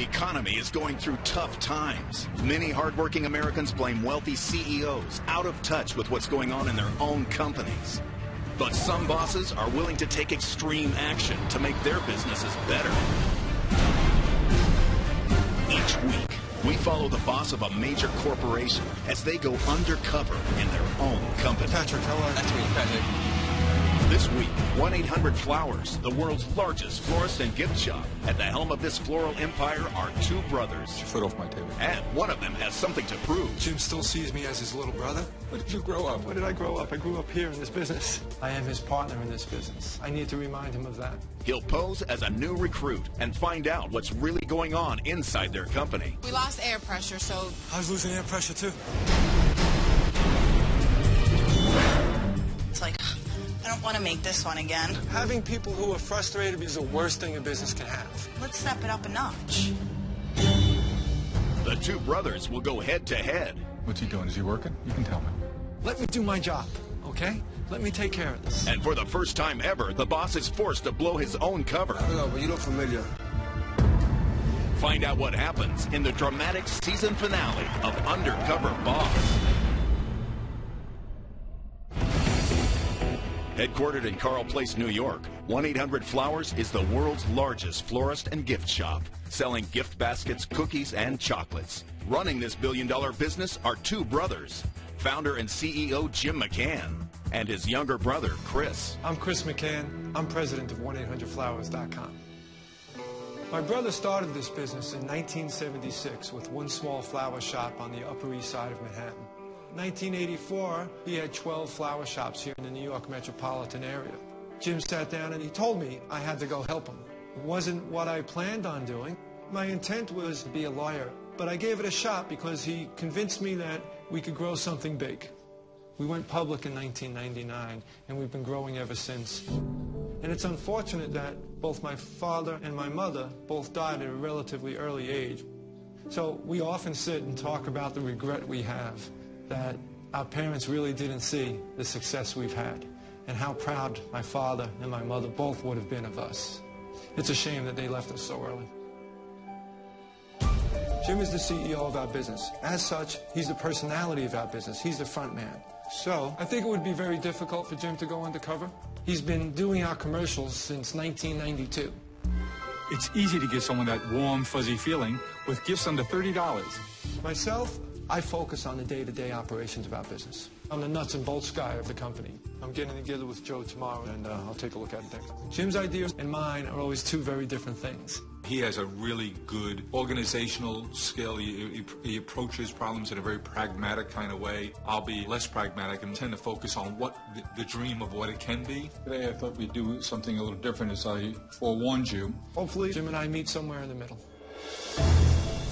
economy is going through tough times. Many hardworking Americans blame wealthy CEOs out of touch with what's going on in their own companies. But some bosses are willing to take extreme action to make their businesses better. Each week, we follow the boss of a major corporation as they go undercover in their own company. Patrick, how are you? Nice to meet you, Patrick. This week, 1-800-Flowers, the world's largest florist and gift shop. At the helm of this floral empire are two brothers. Get your foot off my table. And one of them has something to prove. Jim still sees me as his little brother. Where did you grow up? Where did I grow up? I grew up here in this business. I am his partner in this business. I need to remind him of that. He'll pose as a new recruit and find out what's really going on inside their company. We lost air pressure, so... I was losing air pressure, too. It's like, I don't want to make this one again. Having people who are frustrated is the worst thing a business can have. Let's step it up a notch. The two brothers will go head to head. What's he doing? Is he working? You can tell me. Let me do my job, okay? Let me take care of this. And for the first time ever, the boss is forced to blow his own cover. No, but you look familiar. Find out what happens in the dramatic season finale of Undercover Boss. Headquartered in Carl Place, New York, 1-800-Flowers is the world's largest florist and gift shop, selling gift baskets, cookies, and chocolates. Running this billion-dollar business are two brothers, founder and CEO Jim McCann, and his younger brother, Chris. I'm Chris McCann. I'm president of 1-800-Flowers.com. My brother started this business in 1976 with one small flower shop on the Upper East Side of Manhattan. 1984, he had 12 flower shops here in the New York metropolitan area. Jim sat down and he told me I had to go help him. It wasn't what I planned on doing. My intent was to be a lawyer, but I gave it a shot because he convinced me that we could grow something big. We went public in 1999, and we've been growing ever since. And it's unfortunate that both my father and my mother both died at a relatively early age. So we often sit and talk about the regret we have that our parents really didn't see the success we've had and how proud my father and my mother both would have been of us. It's a shame that they left us so early. Jim is the CEO of our business. As such, he's the personality of our business. He's the front man. So I think it would be very difficult for Jim to go undercover. He's been doing our commercials since 1992. It's easy to give someone that warm, fuzzy feeling with gifts under $30. Myself, I focus on the day-to-day operations of our business. I'm the nuts and bolts guy of the company. I'm getting together with Joe tomorrow, and I'll take a look at it next. Jim's ideas and mine are always two very different things. He has a really good organizational skill. He approaches problems in a very pragmatic kind of way. I'll be less pragmatic and tend to focus on what the dream of what it can be. Today I thought we'd do something a little different, as I forewarned you. Hopefully, Jim and I meet somewhere in the middle.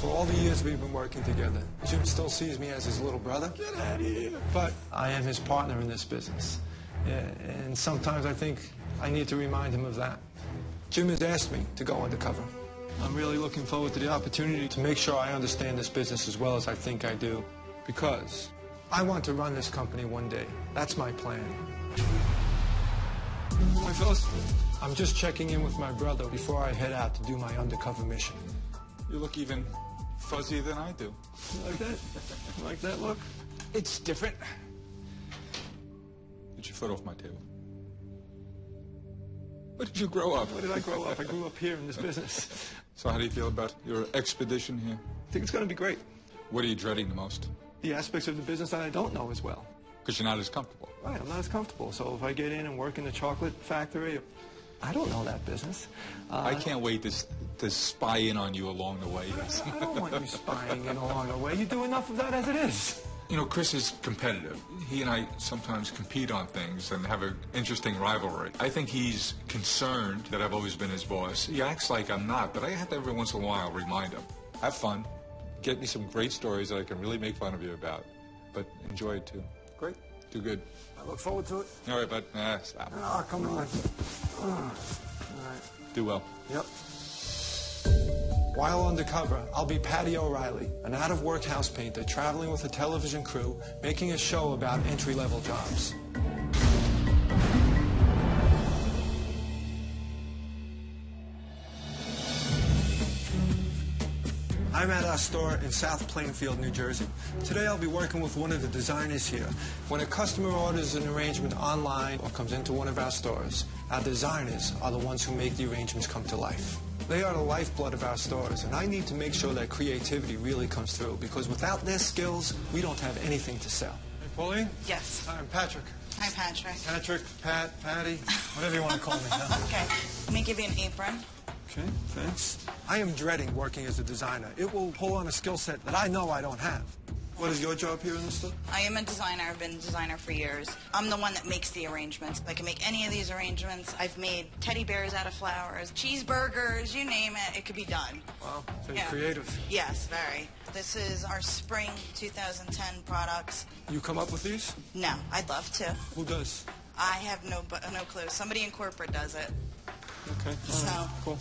For all the years we've been working together, Jim still sees me as his little brother. Get out of here. But I am his partner in this business. And sometimes I think I need to remind him of that. Jim has asked me to go undercover. I'm really looking forward to the opportunity to make sure I understand this business as well as I think I do, because I want to run this company one day. That's my plan. My fellas, I'm just checking in with my brother before I head out to do my undercover mission. You look even fuzzier than I do. You like that? You like that look? It's different. Get your foot off my table. Where did you grow up? Where did I grow up? I grew up here in this business. So how do you feel about your expedition here? I think it's going to be great. What are you dreading the most? The aspects of the business that I don't know as well. Because you're not as comfortable. Right, I'm not as comfortable. So if I get in and work in the chocolate factory, I don't know that business. I can't wait to spy in on you along the way. I don't want you spying in along the way. You do enough of that as it is. You know, Chris is competitive. He and I sometimes compete on things and have an interesting rivalry. I think he's concerned that I've always been his boss. He acts like I'm not, but I have to every once in a while remind him. Have fun. Get me some great stories that I can really make fun of you about. But enjoy it too. Great. Do good. I look forward to it. All right, bud. Stop. Oh, come on. All right. Do well. Yep. While undercover, I'll be Patty O'Reilly, an out-of-work house painter traveling with a television crew, making a show about entry-level jobs. I'm at our store in South Plainfield, New Jersey. Today I'll be working with one of the designers here. When a customer orders an arrangement online or comes into one of our stores, our designers are the ones who make the arrangements come to life. They are the lifeblood of our stores, and I need to make sure that creativity really comes through, because without their skills, we don't have anything to sell. Hey, Pauline? Yes. Hi, I'm Patrick. Hi, Patrick. Patrick, Pat, Patty, whatever you want to call me. Huh? Okay. Let me give you an apron. Okay, thanks. I am dreading working as a designer. It will pull on a skill set that I know I don't have. What is your job here in the store? I am a designer. I've been a designer for years. I'm the one that makes the arrangements. I can make any of these arrangements. I've made teddy bears out of flowers, cheeseburgers, you name it. It could be done. Wow, very creative. Yes, very. This is our spring 2010 products. You come up with these? No, I'd love to. Who does? I have no clue. Somebody in corporate does it. Okay, So, cool.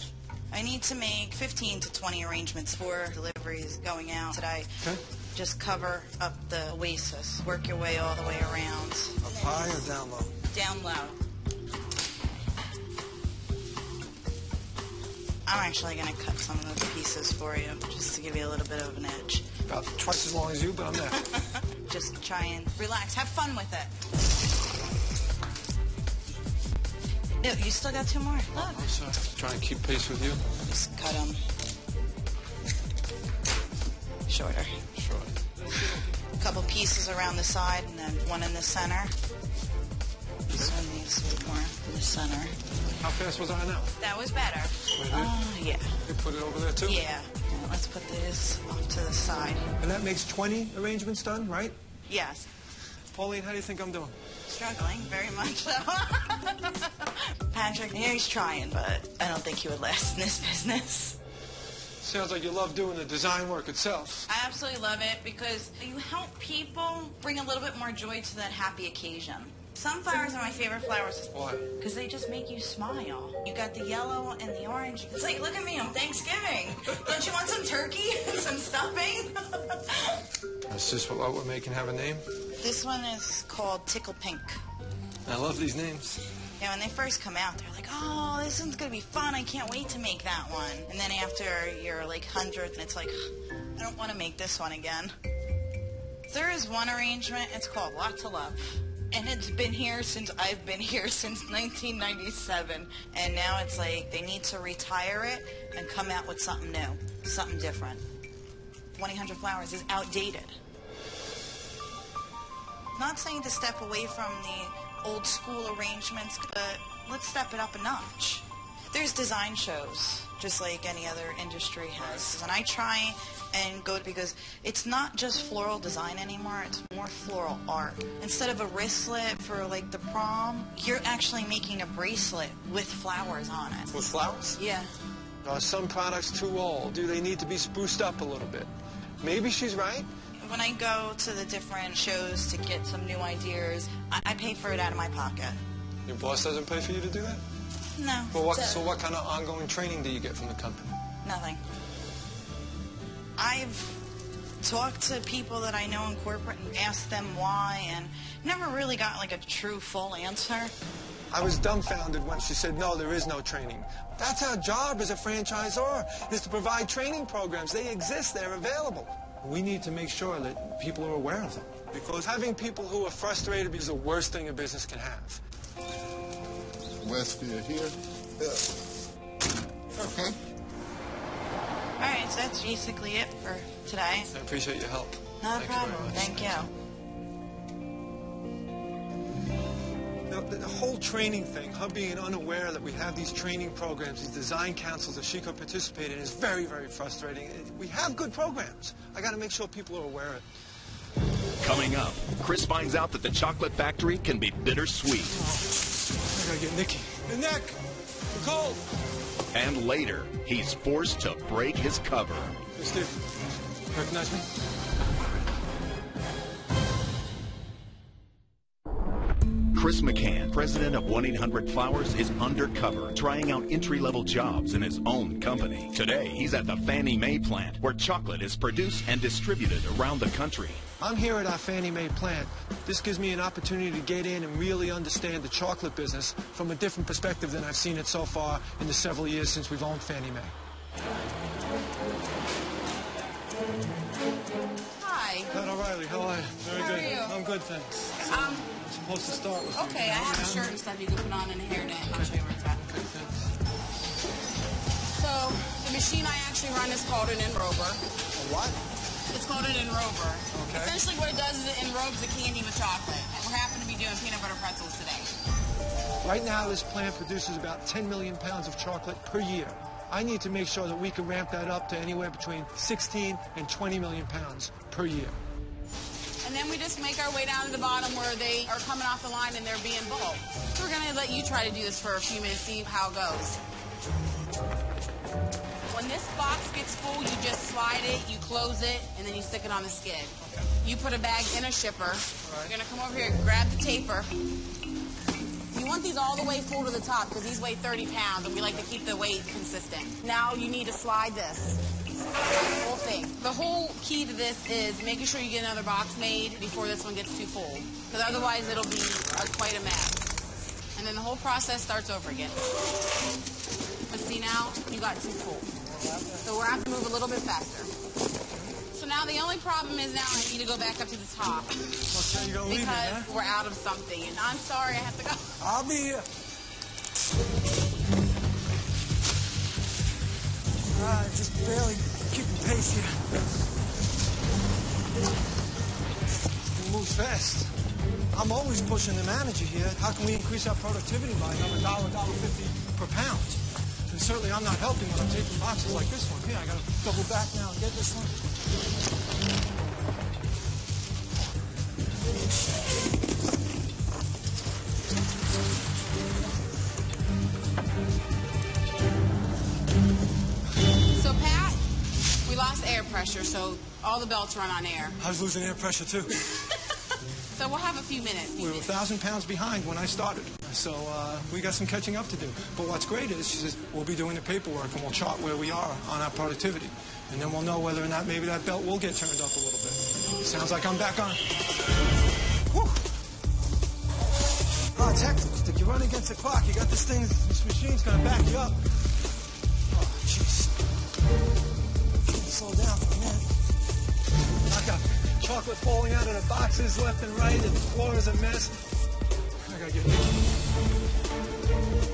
I need to make 15 to 20 arrangements for deliveries going out today. Okay. Just cover up the oasis. Work your way all the way around. Up high or down low? Down low. I'm actually going to cut some of those pieces for you, just to give you a little bit of an edge. About twice as long as you, but I'm there. Just try and relax. Have fun with it. Ew, you still got two more? Look. I'm sorry. Try and keep pace with you. Just cut them shorter. Sure. A couple pieces around the side and then one in the center. This one needs a bit more in the center. How fast was I now? That was better. Yeah. You put it over there too? Yeah. Let's put this off to the side. And that makes 20 arrangements done, right? Yes. Pauline, how do you think I'm doing? Struggling very much so. Patrick, yeah, he's trying, but I don't think he would last in this business. Sounds like you love doing the design work itself. I absolutely love it because you help people bring a little bit more joy to that happy occasion. Sunflowers are my favorite flowers. Why? Because they just make you smile. You got the yellow and the orange. It's like, look at me on Thanksgiving. Don't you want some turkey and some stuffing? That's just what we're making have a name? This one is called Tickle Pink. I love these names. Yeah, when they first come out, they're like, oh, this one's going to be fun. I can't wait to make that one. And then after your, 100th, it's like, I don't want to make this one again. There is one arrangement. It's called Lot to Love. And it's been here since I've been here since 1997. And now it's like they need to retire it and come out with something new, something different. 1-800 Flowers is outdated. Not saying to step away from the old school arrangements, but let's step it up a notch. There's design shows, just like any other industry has. And I try and go because it's not just floral design anymore, it's more floral art. Instead of a wristlet for the prom, you're actually making a bracelet with flowers on it. With flowers? Yeah. Are some products too old? Do they need to be spruced up a little bit? Maybe she's right. When I go to the different shows to get some new ideas, I pay for it out of my pocket. Your boss doesn't pay for you to do that? No. Well, so what kind of ongoing training do you get from the company? Nothing. I've talked to people that I know in corporate and asked them why, and never really got a true full answer. I was dumbfounded when she said, no, there is no training. That's our job as a franchisor, is to provide training programs. They exist, they're available. We need to make sure that people are aware of them, because having people who are frustrated is the worst thing a business can have. Westfield here. Yeah. Okay. All right, so that's basically it for today. I appreciate your help. No problem. Thank you. Now, the whole training thing, her being unaware that we have these training programs, these design councils that she could participate in, is very, very frustrating. We have good programs. I got to make sure people are aware of it. Coming up, Chris finds out that the chocolate factory can be bittersweet. I got to get Nikki. Hey, Nick! Nicole! And later, he's forced to break his cover. Hey, Steve. Recognize me? Chris McCann, president of 1-800-Flowers, is undercover, trying out entry-level jobs in his own company. Today, he's at the Fannie Mae plant, where chocolate is produced and distributed around the country. I'm here at our Fannie Mae plant. This gives me an opportunity to get in and really understand the chocolate business from a different perspective than I've seen it so far in the several years since we've owned Fannie Mae. Hi. Pat O'Reilly, how are you? Very How good. are you? I'm good, thanks. I'm supposed to start with you. Okay, I have a shirt and stuff you can put on and a hairnet. I'll show you where it's at. Okay, thanks. So, the machine I actually run is called an enrober. A what? It's called an enrober. Okay. Essentially what it does is it enrobes the candy with chocolate. And we happen to be doing peanut butter pretzels today. Right now, this plant produces about 10 million pounds of chocolate per year. I need to make sure that we can ramp that up to anywhere between 16 and 20 million pounds per year. And then we just make our way down to the bottom where they are coming off the line and they're being bulked. So we're going to let you try to do this for a few minutes, see how it goes. When this box gets full, you just slide it, you close it, and then you stick it on the skid. Okay. You put a bag in a shipper. Right. You're going to come over here, grab the taper. You want these all the way full to the top because these weigh 30 pounds, and we like to keep the weight consistent. Now you need to slide this. Whole thing. The whole key to this is making sure you get another box made before this one gets too full, because otherwise it'll be quite a mess. And then the whole process starts over again. But see now, you got too full. So we're going to have to move a little bit faster. So now the only problem is now I need to go back up to the top. Okay, you're going to leave me, huh? Because we're out of something. And I'm sorry, I have to go. I'll be here. Just barely keeping pace here. He moves fast. I'm always pushing the manager here. How can we increase our productivity by another $1.50 per pound? And certainly I'm not helping when I'm taking boxes like this one. Here, I got to double back now and get this one. So, Pat, we lost air pressure, so all the belts run on air. I was losing air pressure, too. So we'll have a few minutes. We were 1,000 pounds behind when I started. So we got some catching up to do. But what's great is, she says, we'll be doing the paperwork and we'll chart where we are on our productivity. And then we'll know whether or not maybe that belt will get turned up a little bit. Sounds like I'm back on. Whew. Oh, it's hectic. You run against the clock. You got this thing, this machine's going to back you up. Oh, jeez. Slow down for a minute. I got chocolate falling out of the boxes left and right, and the floor is a mess. I gotta get Nick.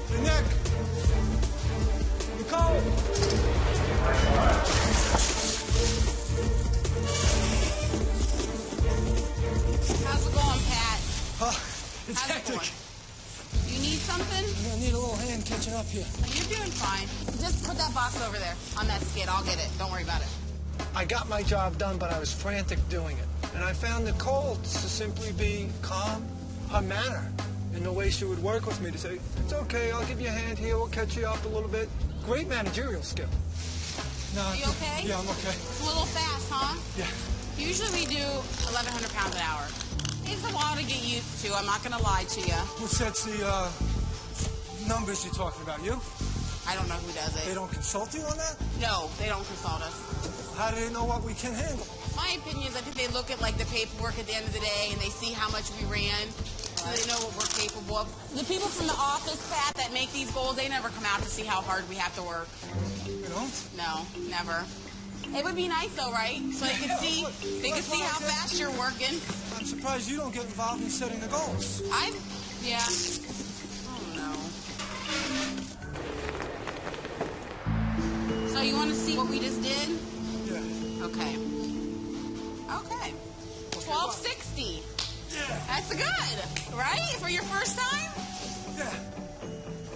Hey, Nick! Nicole! How's it going, Pat? It's How's it hectic. going? You need something? I'm gonna need a little hand catching up here. You're doing fine. Just put that box over there on that skid. I'll get it. Don't worry about it. I got my job done, but I was frantic doing it. And I found Nicole to simply be calm, her manner, and the way she would work with me to say, it's okay, I'll give you a hand here, we'll catch you up a little bit. Great managerial skill. No, Are you okay? Yeah, I'm okay. It's a little fast, huh? Yeah. Usually we do 1,100 pounds an hour. It's a while to get used to. I'm not going to lie to you. Who sets the numbers you're talking about? You? I don't know who does They it. don't consult you on that? No, they don't consult us. How do they know what we can handle? My opinion is I think they look at like the paperwork at the end of the day and they see how much we ran. So they know what we're capable of. The people from the office, Pat, that make these goals, they never come out to see how hard we have to work. You know? No, never. It would be nice though, right? So they could see how fast you're working. I'm surprised you don't get involved in setting the goals. Yeah. I don't know. So you want to see what we just did? Yeah. Okay. 1260. Yeah. That's good, right? For your first time? Yeah.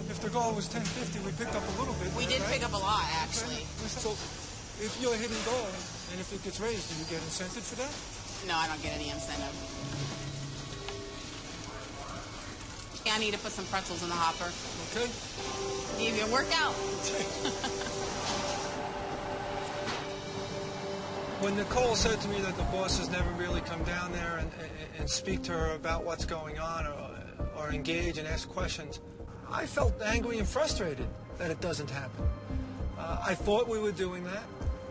If the goal was 1050, we picked up a little bit. We there, did right? pick up a lot, actually. So, if you're hitting goal and if it gets raised, do you get incentive for that? No, I don't get any incentive. I need to put some pretzels in the hopper. Okay. Give you a workout. When Nicole said to me that the boss has never really come down there and speak to her about what's going on or engage and ask questions, I felt angry and frustrated that it doesn't happen. I thought we were doing that.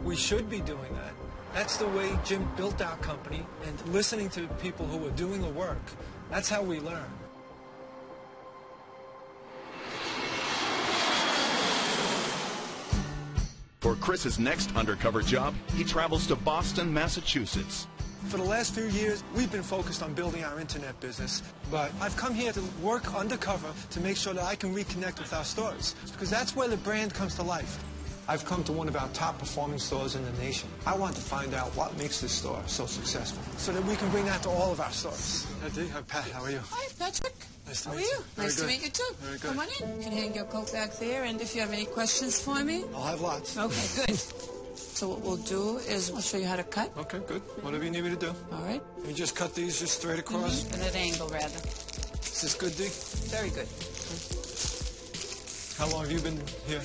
We should be doing that. That's the way Jim built our company, and listening to people who are doing the work, that's how we learn. For Chris's next undercover job, he travels to Boston, Massachusetts. For the last few years, we've been focused on building our internet business, but I've come here to work undercover to make sure that I can reconnect with our stores, because that's where the brand comes to life. I've come to one of our top performing stores in the nation. I want to find out what makes this store so successful, so that we can bring that to all of our stores. Hi, Dee. Hi, Pat. How are you? Hi, Patrick. Nice to How are meet you? you. Very Nice to good. meet you, too. Very good. Come on in. You can hang your coat back there, and if you have any questions for me. I'll have lots. Okay, good. So what we'll do is I'll show you how to cut. Okay, good. Whatever you need me to do. All right? Let me just cut these just straight across. At an angle, rather. Is this good, Dee? Very good. How long have you been here?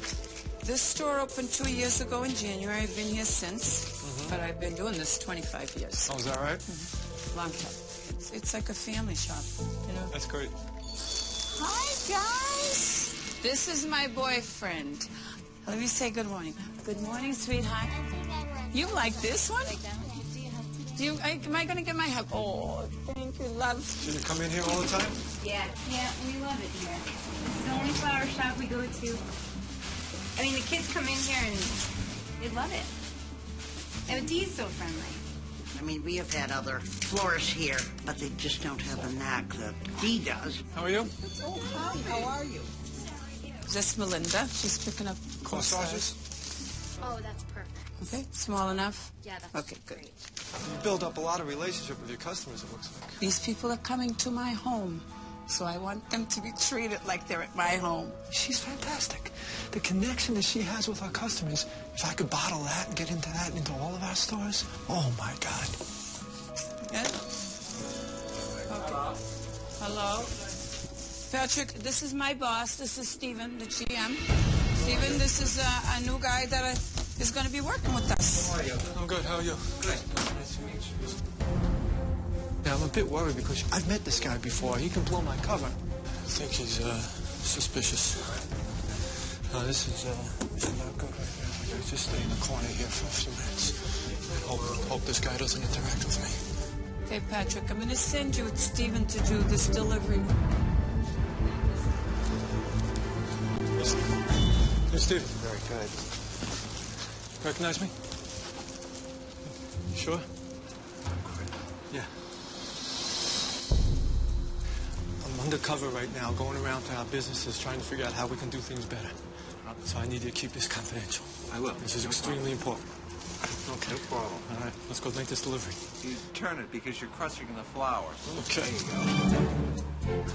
This store opened 2 years ago in January. I've been here since, but I've been doing this 25 years. Oh, is that right? Long time. It's like a family shop, you know? That's great. Hi, guys. This is my boyfriend. Let me say good morning. Good morning, sweetheart. You like this one? Am I going to get my hug? Oh, thank you, love. Do you come in here all the time? Yeah, we love it here. It's the only flower shop we go to. I mean, the kids come in here and they love it. And Dee's so friendly. I mean, we have had other florists here, but they just don't have the knack that Dee does. How are you? Oh, hi. How are you? This Melinda. She's picking up Corsages? Oh, that's perfect. Okay, small enough? Yeah, that's Okay, good. great. You build up a lot of relationship with your customers, it looks like. These people are coming to my home, so I want them to be treated like they're at my home. She's fantastic. The connection that she has with our customers, if I could bottle that and get into that into all of our stores, oh my God. Yeah? Okay. Hello? Patrick, this is my boss. This is Stephen, the GM. Stephen, this is a new guy that is going to be working with us. How are you? I'm good. How are you? Good. Nice to meet you. Yeah, I'm a bit worried because I've met this guy before. He can blow my cover. I think he's suspicious. This is not good right now. I just stay in the corner here for a few minutes and hope this guy doesn't interact with me. Okay, Patrick, I'm going to send you with Stephen to do this delivery. Hey, Steve. Very good. Recognize me? You sure? Yeah. I'm undercover right now, going around to our businesses, trying to figure out how we can do things better. So I need you to keep this confidential. I will. This is extremely important. Okay. No problem. All right, let's go make this delivery. You turn it because you're crushing the flowers. Okay.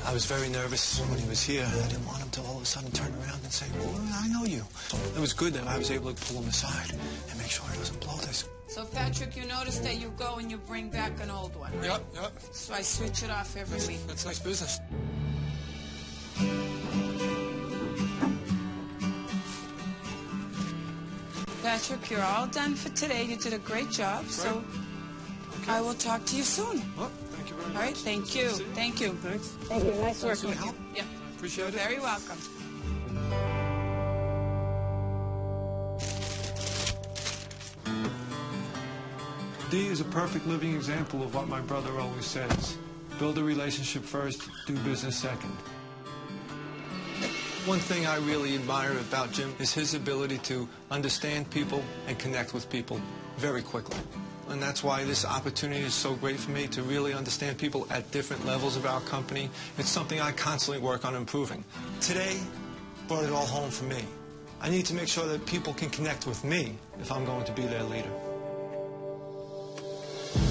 I was very nervous when he was here. I didn't want him to all of a sudden turn around and say, well, I know you. It was good that I was able to pull him aside and make sure he doesn't blow this. So, Patrick, you notice that you go and you bring back an old one, right? Yep. So I switch it off every week. That's nice business. Patrick, you're all done for today. You did a great job, so I will talk to you soon. Well, thank you very much. All right, thank you. See Thank you. Thanks. Thank you. Nice working for the with you. help. Yeah. Appreciate it. Very welcome. Dee is a perfect living example of what my brother always says. Build a relationship first, do business second. One thing I really admire about Jim is his ability to understand people and connect with people very quickly. And that's why this opportunity is so great for me to really understand people at different levels of our company. It's something I constantly work on improving. Today brought it all home for me. I need to make sure that people can connect with me if I'm going to be their leader.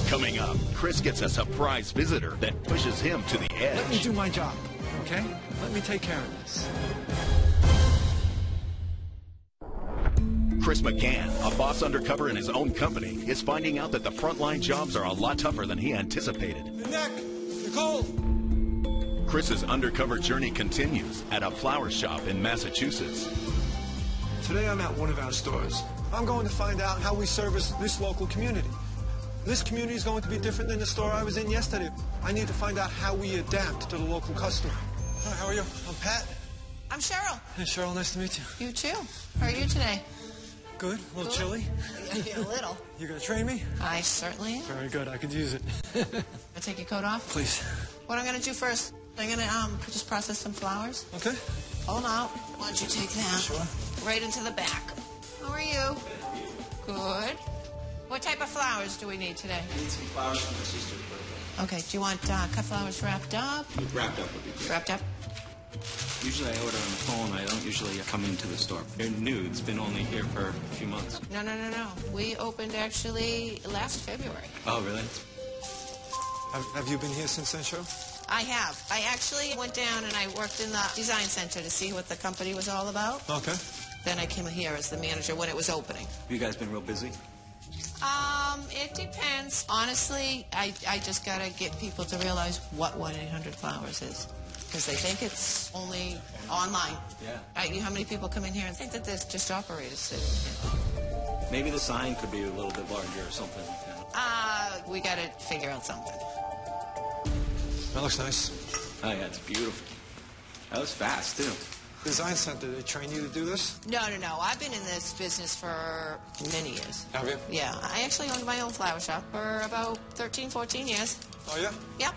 Coming up, Chris gets a surprise visitor that pushes him to the Let me edge. do my job, okay? Let me take care of this. Chris McCann, a boss undercover in his own company, is finding out that the frontline jobs are a lot tougher than he anticipated. Your neck! Nicole! Chris's undercover journey continues at a flower shop in Massachusetts. Today I'm at one of our stores. I'm going to find out how we service this local community. This community is going to be different than the store I was in yesterday. I need to find out how we adapt to the local customer. Hi, how are you? I'm Pat. I'm Cheryl. Hey, Cheryl, nice to meet you. You too. How are you today? Good. A little chilly. A little. You gonna train me? I certainly am. Very good. I could use it. I take your coat off? Please. What I'm going to do first, I'm going to just process some flowers. Okay. Hold out. Why don't you take that? Sure. Right into the back. How are you? Good. What type of flowers do we need today? I need some flowers for my sister's birthday. Okay, do you want cut flowers wrapped up? Wrapped up would be great. Wrapped up? Usually I order on the phone. I don't usually come into the store. They're new. It's been only here for a few months. No. We opened actually last February. Oh, really? Have you been here since then, Cheryl? I have. I actually went down and I worked in the design center to see what the company was all about. Okay. Then I came here as the manager when it was opening. Have you guys been real busy? It depends. Honestly, I just gotta get people to realize what 1-800-Flowers is. Because they think it's only online. Yeah. How many people come in here and think that there's just operators sitting here? Maybe the sign could be a little bit larger or something. We gotta figure out something. That looks nice. Oh, yeah, it's beautiful. That was fast, too. Design center, they train you to do this? No. I've been in this business for many years. Have you? Yeah. I actually owned my own flower shop for about 13, 14 years. Oh, yeah? Yep.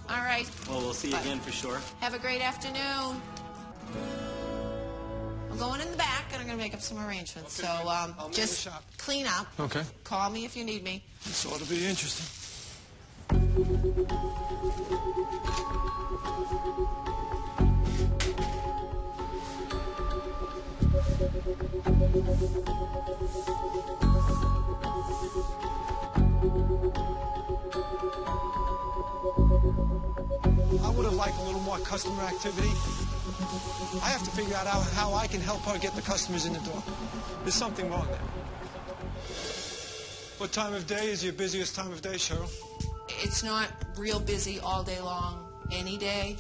All right. Well, we'll see you again for sure. Have a great afternoon. I'm going in the back, and I'm going to make up some arrangements. Okay, so just clean up. Okay. Call me if you need me. This ought to be interesting. I would have liked a little more customer activity. I have to figure out how I can help her get the customers in the door. There's something wrong there. What time of day is your busiest time of day, Cheryl? It's not real busy all day long, any day.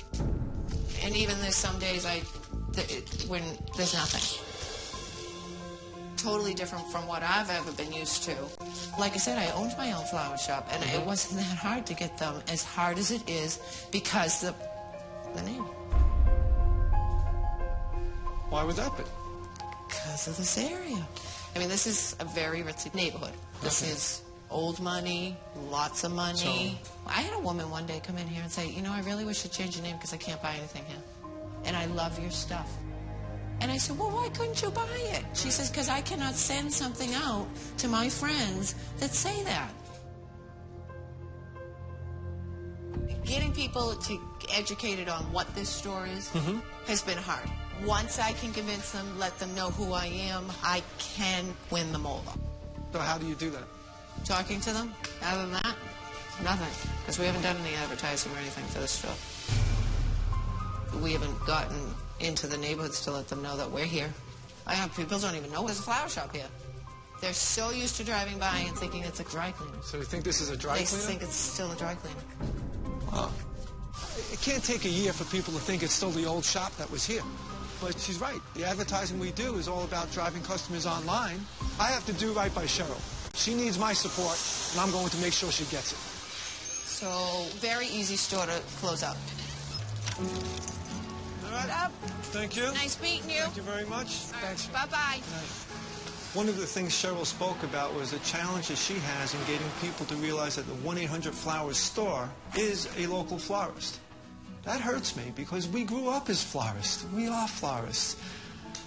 And even there's some days when there's nothing. Totally different from what I've ever been used to. Like I said, I owned my own flower shop, and it wasn't that hard to get them, as hard as it is because the name. Why would that be? Because of this area. I mean, this is a very ritzy neighborhood. This is old money, lots of money. I had a woman one day come in here and say, I really wish you'd change your name because I can't buy anything here. And I love your stuff. And I said, well, why couldn't you buy it? She says, because I cannot send something out to my friends that say that. Getting people to educated on what this store is has been hard. Once I can convince them, let them know who I am, I can win them over. So how do you do that? Talking to them. Other than that, nothing. Because we haven't done any advertising or anything for this store. We haven't gotten into the neighborhoods to let them know that we're here. People don't even know there's a flower shop here. They're so used to driving by and thinking it's a dry cleaner. So you think this is a dry cleaner? They think it's still a dry cleaner. Wow. It can't take a year for people to think it's still the old shop that was here. But she's right. The advertising we do is all about driving customers online. I have to do right by Cheryl. She needs my support, and I'm going to make sure she gets it. So, very easy store to close up. All right. Up. Thank you. Nice meeting you. Thank you very much. Thanks. Bye-bye. One of the things Cheryl spoke about was the challenges she has in getting people to realize that the 1-800-Flowers store is a local florist. That hurts me because we grew up as florists. We are florists.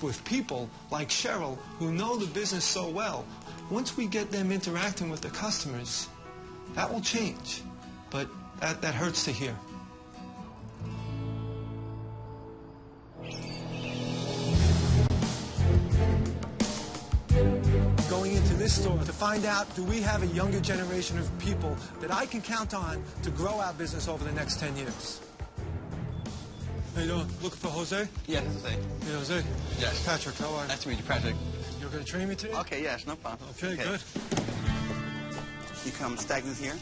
With people like Cheryl who know the business so well, once we get them interacting with the customers, that will change. But that hurts to hear. Going into this store to find out, do we have a younger generation of people that I can count on to grow our business over the next 10 years? How you doing? Looking for Jose? Yes, Jose. Hey, Jose. Yes. Patrick, how are you? Nice to meet you, Patrick. You're going to train me today? Okay, yes, no problem. Okay, good. You come stagnant here,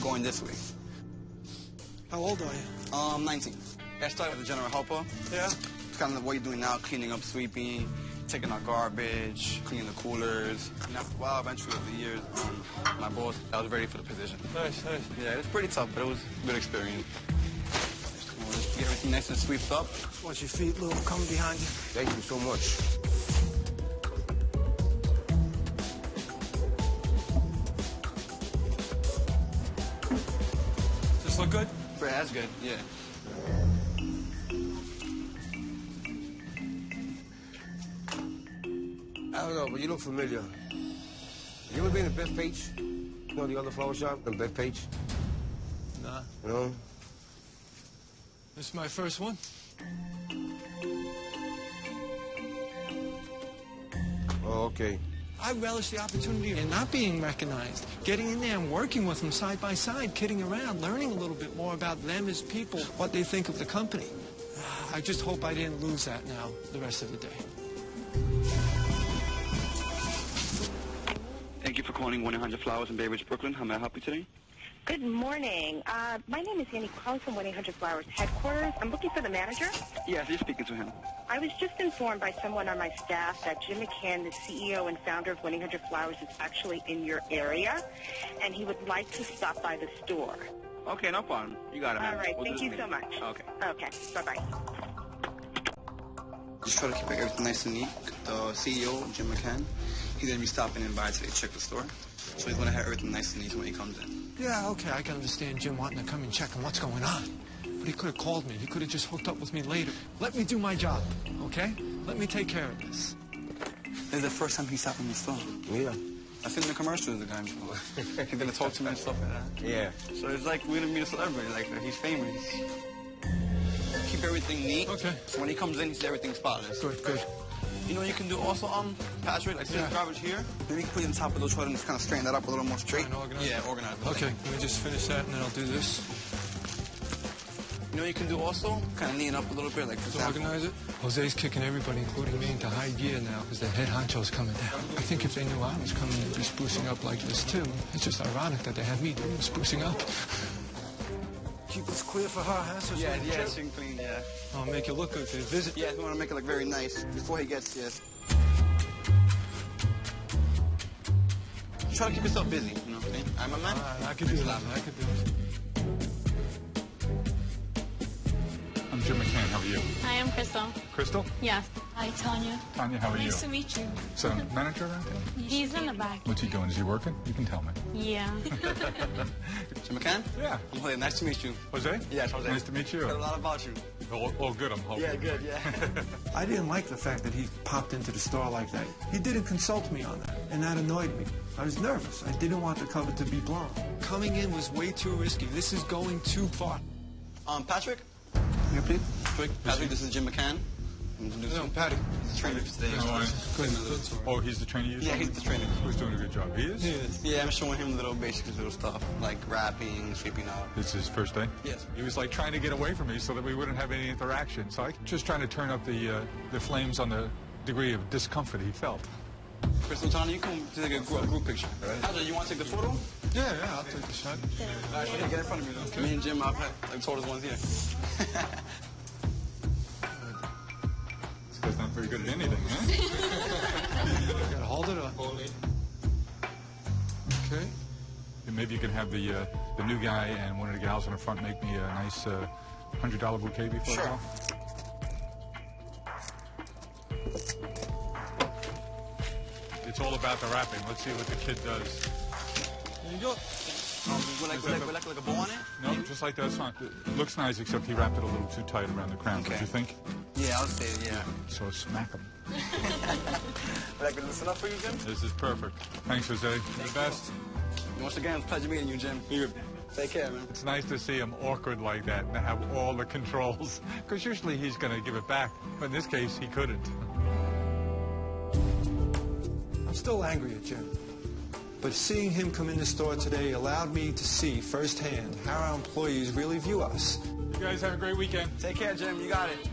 going this way. How old are you? 19. I started as a general helper. Yeah? It's kind of what you're doing now, cleaning up, sweeping, taking out garbage, cleaning the coolers. And after a while, eventually, over the years, my boss, I was ready for the position. Nice, nice. Yeah, it was pretty tough, but it was a good experience. Just get everything nice and swept up. Watch your feet, Lou. I'm coming behind you. Thank you so much. Does this look good? Yeah, that's good, yeah. don't know, but you look familiar. You ever been to Bethpage? You know the other flower shop in Bethpage? Nah. No? This is my first one. Oh, okay. I relish the opportunity and not being recognized. Getting in there and working with them side by side, kidding around, learning a little bit more about them as people, what they think of the company. I just hope I didn't lose that now the rest of the day. Thank you for calling 1-800-Flowers in Bay Ridge, Brooklyn. How may I help you today? Good morning. My name is Annie, calling from 1-800-Flowers headquarters. I'm looking for the manager. Yes, you're speaking to him. I was just informed by someone on my staff that Jim McCann, the CEO and founder of 1-800-Flowers, is actually in your area, and he would like to stop by the store. Okay, no problem. You got it, man. All right, We'll thank do you this so meeting. much. Okay. Okay, bye-bye. Just try to keep everything nice and neat. The CEO, Jim McCann, he's going to be stopping in by today to check the store. So he's going to have everything nice and neat when he comes in. Yeah, okay, I can understand Jim wanting to come and check on what's going on. But he could have called me. He could have just hooked up with me later. Let me do my job, okay? Let me take care of this. This is the first time he's stopping in the store. Yeah. I've seen the commercials, the guy before. He's going to talk to me and stuff like that. Yeah. So it's like we're going to meet a celebrity. Like, he's famous. Keep everything neat. Okay. So when he comes in, he sees everything spotless. Good, good. You know what you can do also, Patrick? Like, see Yeah. the garbage here? Maybe you can put it on top of those toilet and just kind of straighten that up a little more straight. Try and organize Yeah, it? organize it. Okay, let me just finish that and then I'll do this. You know what you can do also? Kind of neaten up a little bit, like for To example. organize it? Jose's kicking everybody, including me, into high gear now because the head honcho's coming down. I think if they knew I was coming to be sprucing up like this too, it's just ironic that they have me doing the sprucing up. Keep this clear for her, huh? So Yeah, she can clean, yeah. I'll make it look good for the visit. Yeah, we want to make it look very nice before he gets here. Try to keep yourself busy, you know what I'm saying? I'm a man. I can do that. I can do it. I'm Jim McCann. How are you? Hi, I'm Crystal. Crystal? Yes. Hi, Tanya. Tanya, how are you? Nice to meet you. So, manager around here? He's in the back. What's he doing? Is he working? You can tell me. Yeah. Jim McCann? Yeah. I'm Jose. Nice to meet you. Jose? Yes, Jose. Nice to meet you. Heard a lot about you. All good, I'm hoping. Yeah, good, yeah. I didn't like the fact that he popped into the store like that. He didn't consult me on that, and that annoyed me. I was nervous. I didn't want the cover to be blown. Coming in was way too risky. This is going too far. Patrick? Here, please. Patrick, this is Jim McCann. No, Patty. He's the trainer today. Oh, he's the trainer you Yeah, he's the trainer. Who's doing a good job? He is? He is. Yeah, I'm showing him basically little stuff, like rapping, sweeping out. This is his first day? Yes. He was like trying to get away from me so that we wouldn't have any interaction. So I just trying to turn up the flames on the degree of discomfort he felt. Crystal, Tanya, you come to take a group picture. Right. You want to take the photo? Yeah, I'll take the shot. All right, get in front of me, though. Okay. Me and Jim, I've had like tallest ones here. This guy's not very good at anything, huh? You gotta hold it up. Okay. And maybe you can have the new guy and one of the gals in the front make me a nice $100 bouquet before I go. It's all about the wrapping. Let's see what the kid does. There you go. Like a bow on it? No, just like that. It's not, it looks nice, except he wrapped it a little too tight around the crown. Okay. Don't you think? Yeah, I would say, yeah. So smack him. Would I good listen up for you, Jim? This is perfect. Thanks, Jose. You're the best. Once again, it's a pleasure meeting you, Jim. Take care, man. It's nice to see him awkward like that and have all the controls. Because usually he's going to give it back. But in this case, he couldn't. I'm still angry at Jim. But seeing him come in the store today allowed me to see firsthand how our employees really view us. You guys have a great weekend. Take care, Jim. You got it.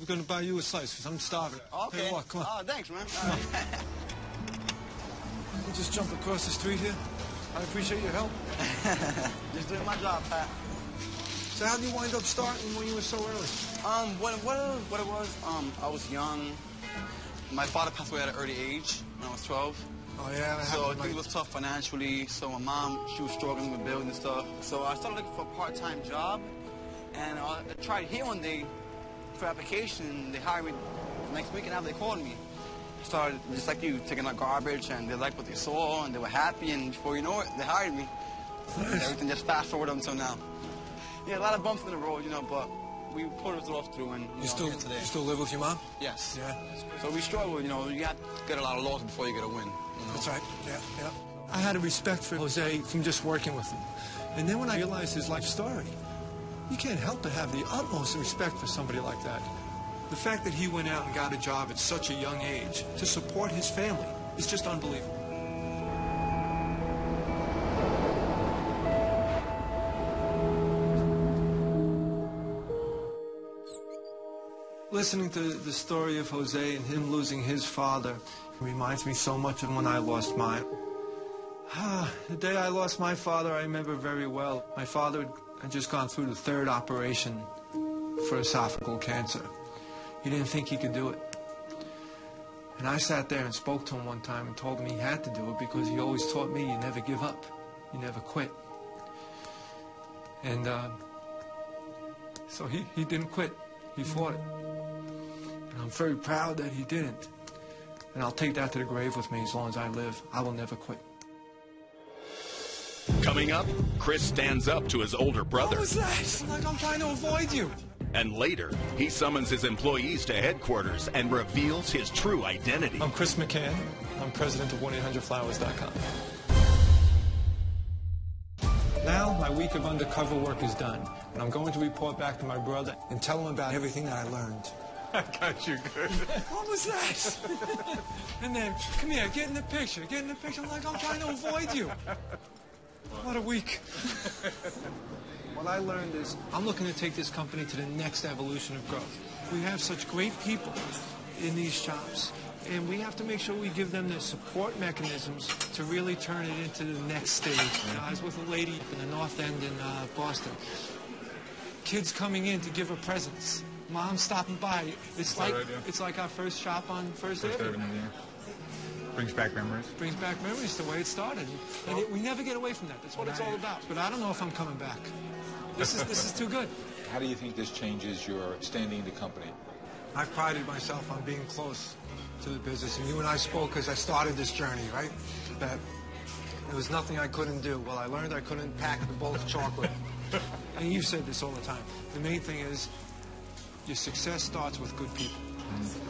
We're going to buy you a slice because I'm starving. Okay. Hey, what? Come on. Oh, thanks, man. All right. We'll just jump across the street here. I appreciate your help. Just doing my job, Pat. So how did you wind up starting when you were so early? What it was, I was young. My father passed away at an early age when I was 12. Oh, yeah? So things was tough financially. So my mom, she was struggling with bills and stuff. So I started looking for a part-time job. And I tried here one day for application. They hired me the next week, and now they called me. I started, just like you, taking out garbage, and they liked what they saw, and they were happy, and before you know it, they hired me. Nice. Everything just fast-forwarded until now. Yeah, a lot of bumps in the road, you know, but we put it off through and You still live with your mom? Yes. Yeah. So we struggle, you know, you have to get a lot of losses before you get a win. You know? That's right. Yeah. I had a respect for Jose from just working with him. And then when I realized his life story, you can't help but have the utmost respect for somebody like that. The fact that he went out and got a job at such a young age to support his family is just unbelievable. Listening to the story of Jose and him losing his father reminds me so much of when I lost mine. The day I lost my father, I remember very well. My father had just gone through the 3rd operation for esophageal cancer. He didn't think he could do it. And I sat there and spoke to him one time and told him he had to do it because he always taught me you never give up, you never quit. And so he didn't quit, he fought it. And I'm very proud that he didn't. And I'll take that to the grave with me as long as I live. I will never quit. Coming up, Chris stands up to his older brother. What was that? Like I'm trying to avoid you. And later, he summons his employees to headquarters and reveals his true identity. I'm Chris McCann. I'm president of 1-800-Flowers.com. Now, my week of undercover work is done, and I'm going to report back to my brother and tell him about everything that I learned. I got you good. What was that? And then, come here, get in the picture. Get in the picture. I'm like, I'm trying to avoid you. What a week. What I learned is I'm looking to take this company to the next evolution of growth. We have such great people in these shops, and we have to make sure we give them the support mechanisms to really turn it into the next stage. You know, I was with a lady in the North End in Boston. Kids coming in to give her presents. Mom stopping by. It's like our first shop on First Avenue. Brings back memories. Brings back memories the way it started. And we never get away from that. That's what it's all about. But I don't know if I'm coming back. This is too good. How do you think this changes your standing in the company? I've prided myself on being close to the business. And you and I spoke as I started this journey, right? That there was nothing I couldn't do. Well, I learned I couldn't pack the bowl of chocolate. And you've said this all the time. The main thing is your success starts with good people.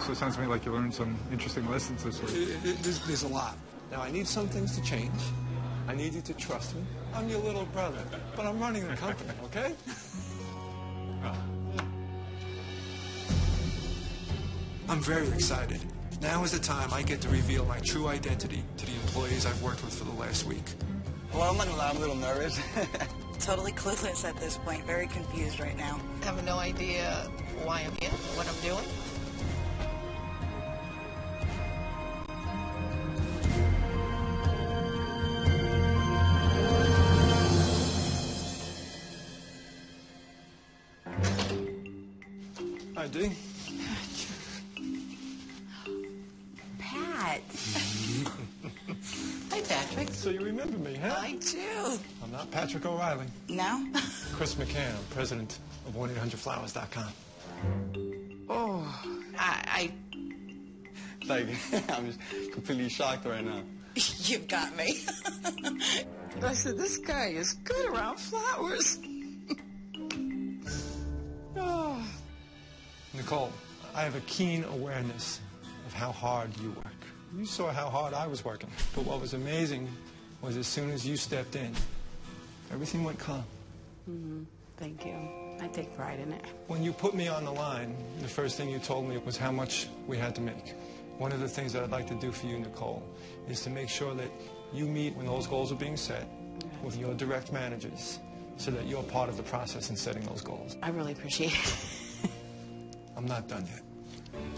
So it sounds to me like you learned some interesting lessons this week. There's a lot. Now, I need some things to change. I need you to trust me. I'm your little brother, but I'm running the company, okay? I'm very excited. Now is the time I get to reveal my true identity to the employees I've worked with for the last week. Well, I'm not gonna lie, I'm a little nervous. Totally clueless at this point. Very confused right now. I have no idea why I'm here, what I'm doing. Hi, Dee. Pat. Hi, Patrick. So you remember me, huh? I do. I'm not Patrick O'Reilly. No? Chris McCann, I'm president of 1-800-Flowers.com. Oh, Like, I'm just completely shocked right now. You've got me. I said, this guy is good around flowers. Oh. Nicole, I have a keen awareness of how hard you work. You saw how hard I was working. But what was amazing was as soon as you stepped in, everything went calm. Thank you. I take pride in it. When you put me on the line, the first thing you told me was how much we had to make. One of the things that I'd like to do for you, Nicole, is to make sure that you meet when those goals are being set with your direct managers so that you're part of the process in setting those goals. I really appreciate it. I'm not done yet.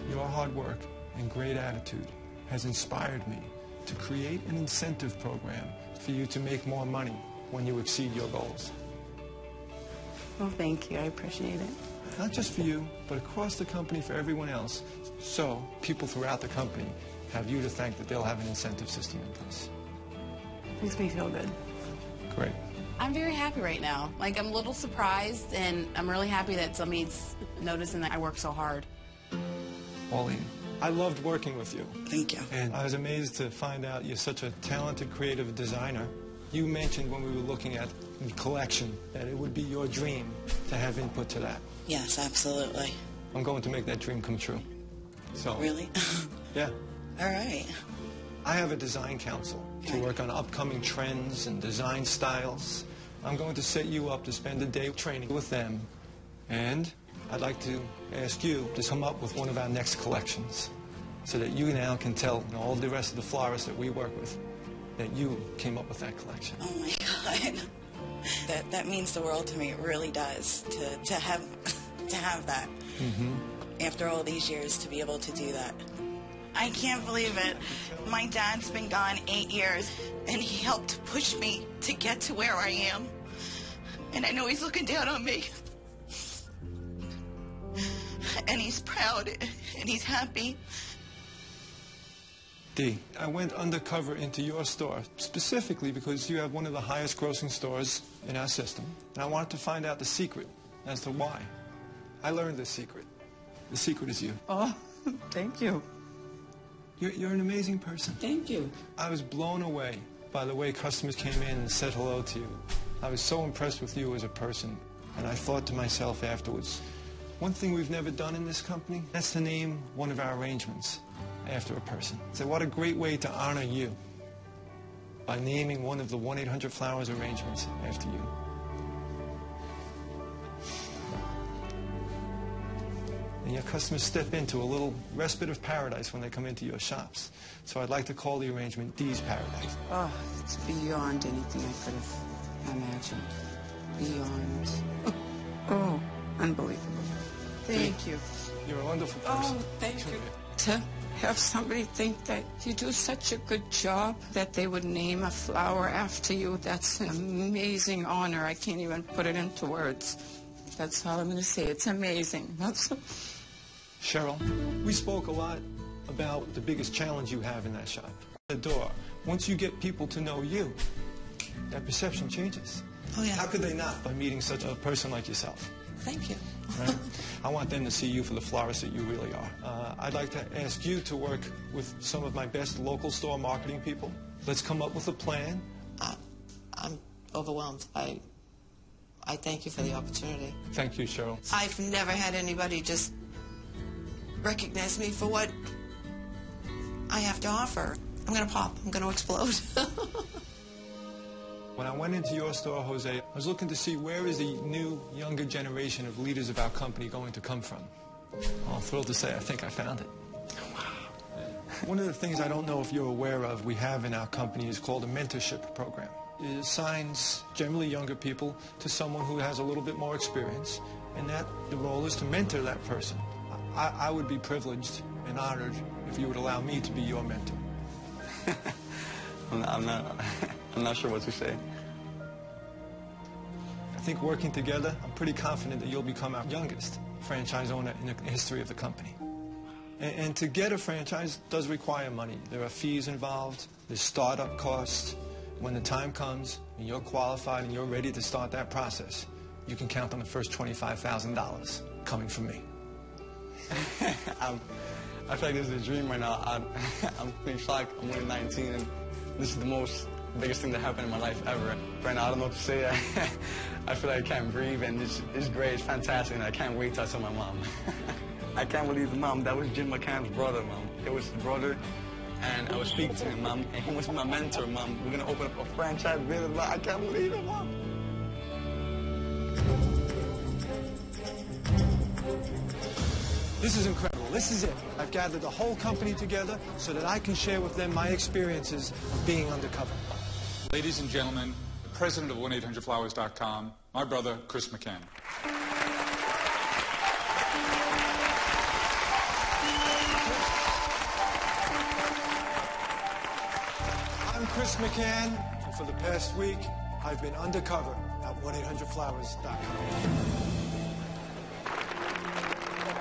Your hard work and great attitude has inspired me to create an incentive program for you to make more money when you exceed your goals. Well, thank you. I appreciate it. Not just for you, but across the company for everyone else. So people throughout the company have you to thank that they'll have an incentive system in place. Makes me feel good. Great. I'm very happy right now. Like, I'm a little surprised, and I'm really happy that somebody's noticing that I work so hard. Pauline, I loved working with you. Thank you. And I was amazed to find out you're such a talented, creative designer. You mentioned when we were looking at the collection that it would be your dream to have input to that. Yes, absolutely. I'm going to make that dream come true. So. Really? Yeah. All right. I have a design council to work on upcoming trends and design styles. I'm going to set you up to spend a day training with them. And I'd like to ask you to come up with one of our next collections so that you now can tell all the rest of the florists that we work with that you came up with that collection. Oh my God. That means the world to me. It really does to have that. Mm-hmm. After all these years, to be able to do that. I can't believe it. My dad's been gone 8 years, and he helped push me to get to where I am. And I know he's looking down on me. And he's proud, and he's happy. Dee, I went undercover into your store specifically because you have one of the highest grossing stores in our system. And I wanted to find out the secret as to why. I learned the secret. The secret is you. Oh, thank you. You're an amazing person. Thank you. I was blown away by the way customers came in and said hello to you. I was so impressed with you as a person. And I thought to myself afterwards, one thing we've never done in this company, that's to name one of our arrangements after a person. So what a great way to honor you by naming one of the 1-800-Flowers arrangements after you. And your customers step into a little respite of paradise when they come into your shops. So I'd like to call the arrangement Dee's Paradise. Oh, it's beyond anything I could have imagined. Beyond. Oh, unbelievable. Thank you. You're a wonderful person. Oh, thank you. To have somebody think that you do such a good job that they would name a flower after you, that's an amazing honor. I can't even put it into words. That's all I'm going to say. It's amazing. Cheryl, we spoke a lot about the biggest challenge you have in that shop, the door. Once you get people to know you, that perception changes. Oh, yeah. How could they not by meeting such a person like yourself? Thank you. Right? I want them to see you for the florist that you really are. I'd like to ask you to work with some of my best local store marketing people. Let's come up with a plan. I'm overwhelmed. I thank you for the opportunity. Thank you, Cheryl. I've never had anybody just recognize me for what I have to offer. I'm going to pop. I'm going to explode. When I went into your store, Jose, I was looking to see where is the new, younger generation of leaders of our company going to come from. Well, I'm thrilled to say I think I found it. One of the things I don't know if you're aware of we have in our company is called a mentorship program. It assigns generally younger people to someone who has a little bit more experience, and that the role is to mentor that person. I would be privileged and honored if you would allow me to be your mentor. I'm not sure what to say. I think working together, I'm pretty confident that you'll become our youngest franchise owner in the history of the company. And to get a franchise does require money. There are fees involved, there's startup costs. When the time comes and you're qualified and you're ready to start that process, you can count on the first $25,000 coming from me. I feel like this is a dream right now. I'm pretty shocked. I'm only 19, and this is the biggest thing that happened in my life ever. Right now, I don't know what to say. I feel like I can't breathe, and it's great. It's fantastic, and I can't wait till I tell my mom. I can't believe, Mom, that was Jim McCann's brother, Mom. It was his brother, and I was speaking to him, Mom, and he was my mentor, Mom. We're going to open up a franchise, blah, blah, blah. I can't believe it, Mom. This is incredible. This is it. I've gathered the whole company together so that I can share with them my experiences of being undercover. Ladies and gentlemen, the president of 1-800-Flowers.com, my brother, Chris McCann. I'm Chris McCann, and for the past week, I've been undercover at 1-800-Flowers.com.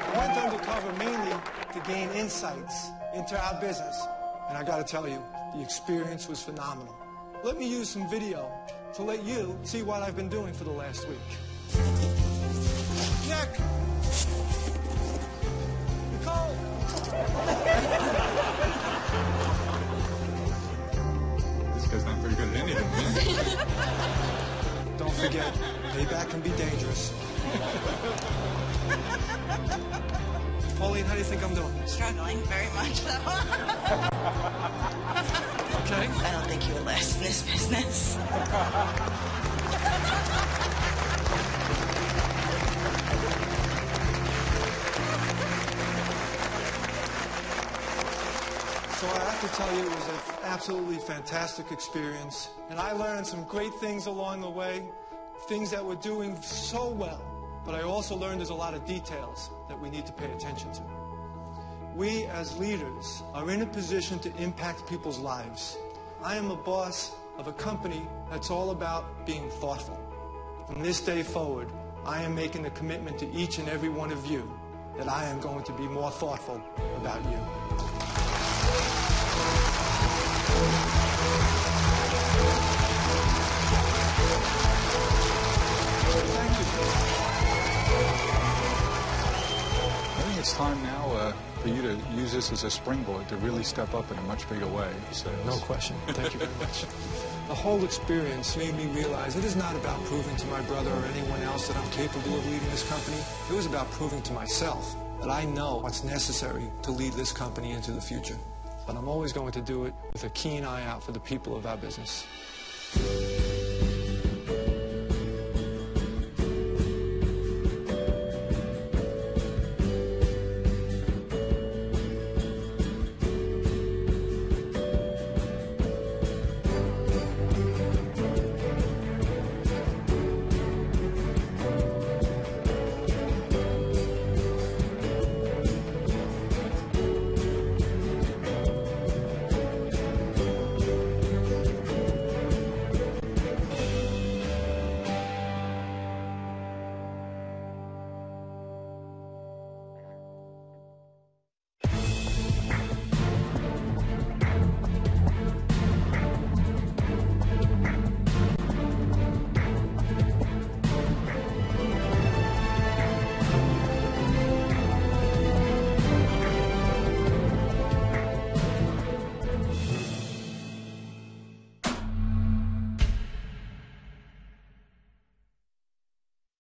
I went undercover mainly to gain insights into our business, and I gotta tell you, the experience was phenomenal. Let me use some video to let you see what I've been doing for the last week. Nick! Nicole! This guy's not very good at anything, man. that can be dangerous. Pauline, how do you think I'm doing? Struggling very much, though. Okay. I don't think you would last in this business. So I have to tell you, it was an absolutely fantastic experience. And I learned some great things along the way, things that we're doing so well. But I also learned there's a lot of details that we need to pay attention to. We, as leaders, are in a position to impact people's lives. I am a boss of a company that's all about being thoughtful. From this day forward, I am making a commitment to each and every one of you that I am going to be more thoughtful about you. Thank you. I think it's time now for you to use this as a springboard to really step up in a much bigger way. So no question. Thank you very much. The whole experience made me realize it is not about proving to my brother or anyone else that I'm capable of leading this company. It was about proving to myself that I know what's necessary to lead this company into the future. But I'm always going to do it with a keen eye out for the people of our business.